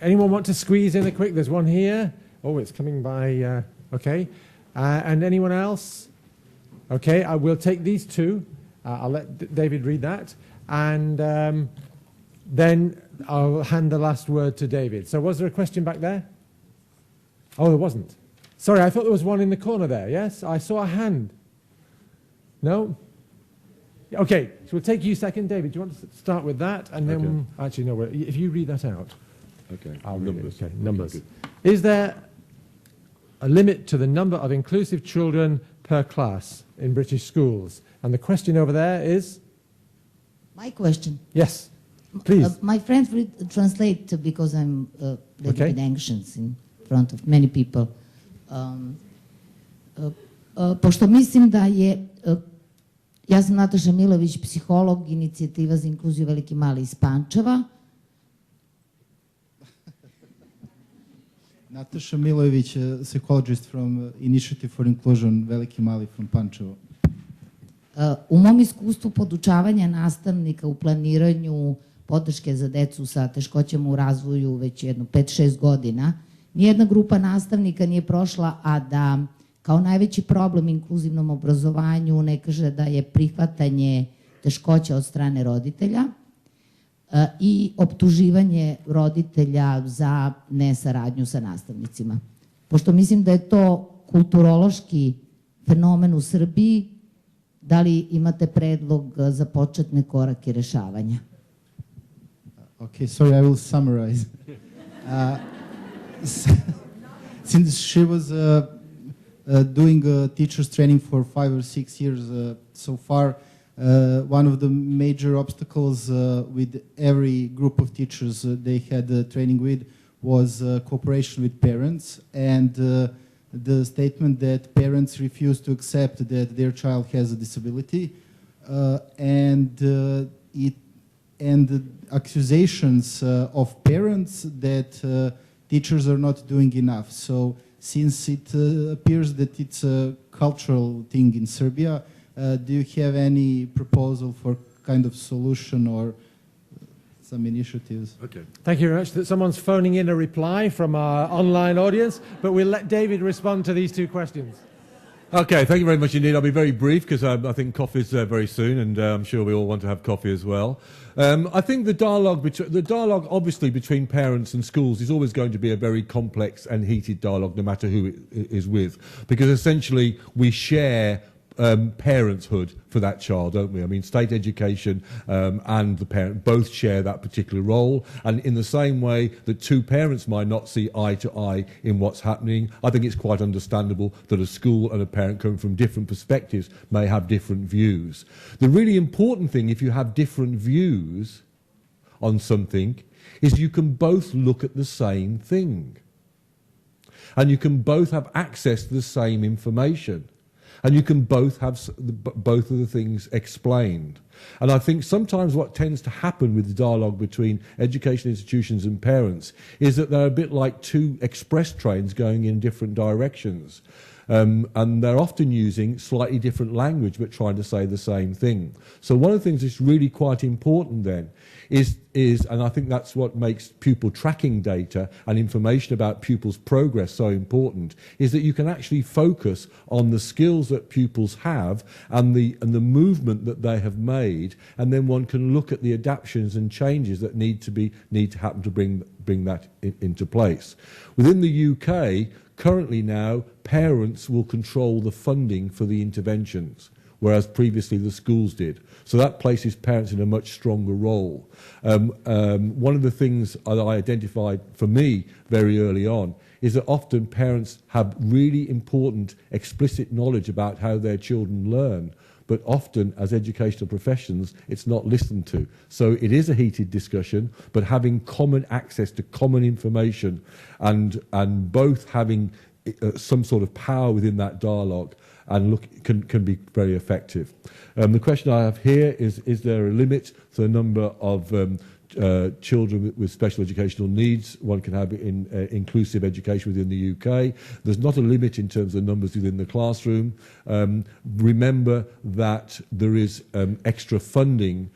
Anyone want to squeeze in a quick? There's one here. Oh, it's coming by. Okay. And anyone else? Okay, I will take these 2. I'll let David read that. And then I'll hand the last word to David. So was there a question back there? Oh, there wasn't. Sorry, I thought there was one in the corner there. Yes, I saw a hand. No? Okay, so we'll take you second. David, do you want to start with that? And then, actually, no, if you read that out. Okay. I'll read Numbers. it. Okay, numbers. Okay, Is there a limit to the number of inclusive children per class in British schools? And the question over there is? My question. Yes, please. My friend will translate because I'm a little bit anxious in front of many people. Pošto mislim da je, ja sam Nataša Milović, psiholog, inicijativa za inkluziju Veliki Mali iz Pančeva. Nataša Milojević, a psychologist from Initiative for Inclusion, Veliki Mali from Pančevo. U mom iskustvu podučavanja nastavnika u planiranju podrške za decu sa teškoćama u razvoju već jedno 5-6 godina, nijedna grupa nastavnika nije prošla, a da kao najveći problem u inkluzivnom obrazovanju ne kaže da je prihvatanje teškoća od strane roditelja i optuživanje roditelja za nesaradnju sa nastavnicima. Pošto mislim da je to kulturološki fenomen u Srbiji, da li imate predlog za početne korake rešavanja? Okay, sorry, I will summarize. Since she was doing teachers training for 5 or 6 years so far, one of the major obstacles with every group of teachers they had training with was cooperation with parents, and the statement that parents refuse to accept that their child has a disability, and the accusations of parents that teachers are not doing enough. So since it appears that it's a cultural thing in Serbia, do you have any proposal for kind of solution or some initiatives? Okay. Thank you very much. Someone's phoning in a reply from our online audience, but we'll let David respond to these two questions. Okay, thank you very much indeed. I'll be very brief because I think coffee's very soon, and I'm sure we all want to have coffee as well. I think the dialogue obviously between parents and schools is always going to be a very complex and heated dialogue, no matter who it is with, because essentially we share parenthood for that child, don't we? I mean, state education and the parent both share that particular role, and in the same way that two parents might not see eye to eye in what's happening, I think it's quite understandable that a school and a parent coming from different perspectives may have different views. The really important thing, if you have different views on something, is you can both look at the same thing, and you can both have access to the same information. And you can both have both of the things explained. And I think sometimes what tends to happen with the dialogue between education institutions and parents is that they're a bit like two express trains going in different directions. And they're often using slightly different language but trying to say the same thing. So one of the things that's really quite important then is, and I think that's what makes pupil tracking data and information about pupils' progress so important, is that you can actually focus on the skills that pupils have and the movement that they have made, and then one can look at the adaptations and changes that need to happen to bring that into place. Within the UK, currently now, parents will control the funding for the interventions, whereas previously the schools did. So that places parents in a much stronger role. One of the things that I identified for me very early on is that often parents have really important explicit knowledge about how their children learn, but often as educational professions it's not listened to. So it is a heated discussion, but having common access to common information and both having some sort of power within that dialogue and can be very effective. The question I have here is there a limit to the number of children with special educational needs one can have in inclusive education within the UK? There's not a limit in terms of numbers within the classroom. Remember that there is extra funding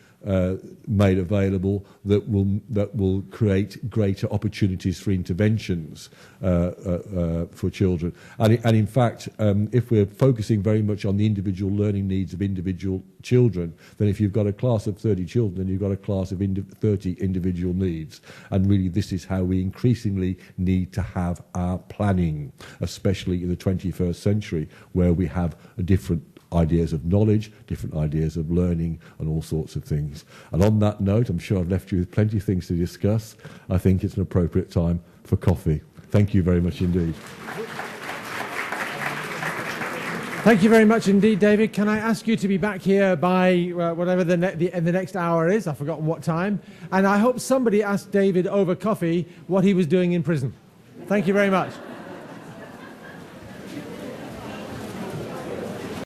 made available that will create greater opportunities for interventions for children. And in fact, if we're focusing very much on the individual learning needs of individual children, then if you've got a class of 30 children, then you've got a class of 30 individual needs. And really, this is how we increasingly need to have our planning, especially in the 21st century, where we have different ideas of knowledge, different ideas of learning, and all sorts of things. And on that note, I'm sure I've left you with plenty of things to discuss. I think it's an appropriate time for coffee. Thank you very much indeed. Thank you very much indeed, David. Can I ask you to be back here by whatever the next hour is? I've forgotten what time. And I hope somebody asked David over coffee what he was doing in prison. Thank you very much.